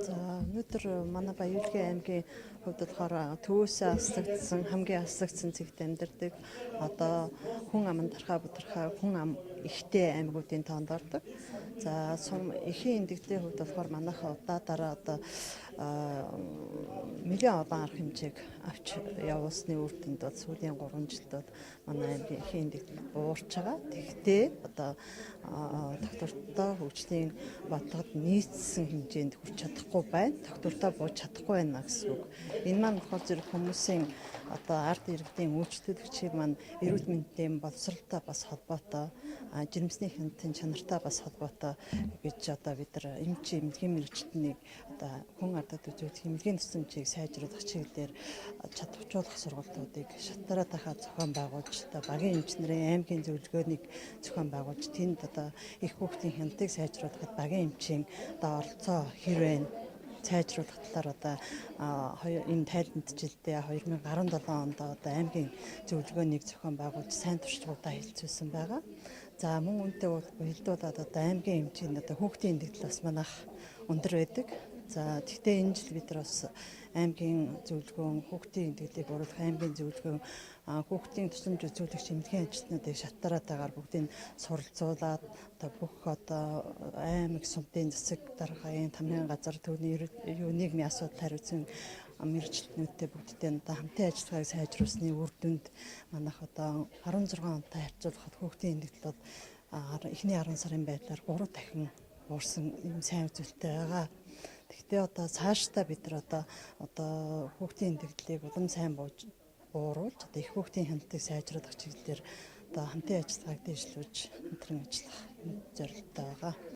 За өнөөдөр манай Баярлгийн аймгийн хувьд болохоор төвөөсөө аслагдсан хамгийн аслагдсан зэгт амьдардаг одоо хүн аманд тархаа бутрахаа хүн ам ихтэй аймагуудын тоонд ордог. За сум эхийн эндэгдлийн хувьд болохоор манайхаа удаадараа одоо миллион олон арга хэмжээг авч явуулсны үр дүнд сүүлийн 3 жилдод манай аймгийн эхийн эндэгдэл буурч байгаа. Тэгтээ одоо доктортой хөгжлийн бодлогод нийцсэн хэмжээнд хүрч чадахгүй байна. Доктортой бууж чадахгүй байна гэсэн үг. Энэ маань болохоор зэрэг хүмүүсийн одоо ард иргэдийн үйлчлүүлэгчийг маань эрүүл мэндийн боловсролтой бас холбоотой, жирэмсний хяналтын чанартай бас холбоотой гэж одоо бид нар эмнэлгийн мэрэгчлэнийг одоо хүн ардад үзүүлэх эмнэлгийн тусламжийг сайжруулах чиглэлээр чадваржуулах сургалтуудыг шалтгаалаад тахаа зохион байгуулж, одоо багийн эмчнэрийн аймгийн зөвлөгөөнийг зохион байгуулж, тэнд одоо их хүүхдийн хяналтыг сайжруулахад багийн эмчийн одоо оролцоо хэрвээ сайжруулах талаар одоо энэ тайлбарт жилдээ 2017 онд одоо аймгийн зөвлөгөөнийг зохион байгуулж сайн туршлагуудаа хэлцүүлсэн байгаа. За мөн үүнтэй уялдуулаад одоо аймгийн эмчийн одоо хүүхдийн эндэгдэл бас манайх өндөр байдаг. За тэгтээ энэ жил бид нар бас аймгийн зөвлөгөөн хүүхдийн эндэгдлийг оруулах аймгийн зөвлөгөөн хүүхдийн тусламж үзүүлэгч эмнэлгийн ажилтнуудыг шалтгаалаад бүгдийг суралцуулаад одоо бүх одоо аймаг сумдын засаг даргын тамирын газар төвний нийгмийн асуудал хариуцсан мэрэгчлэнүүдтэй бүгдтэй одоо хамтын ажиллагааг сайжруулсны үр дүнд манайх одоо 16 онтой харьцуулахад хүүхдийн эндэгдлүүд эхний 10 сарын байдлаар 3 дахин буурсан юм сайн үзүүлэлттэй байгаа. Тэгтээ одоо цаашдаа бид нар одоо хүүхдийн эндэгдлийг улам сайн бууруулж одоо их хүүхдийн хяналтыг сайжруулах чиглэлээр одоо хамтын ажиллагааг дэвшлүүлж хамтран ажиллах зорилготой байгаа.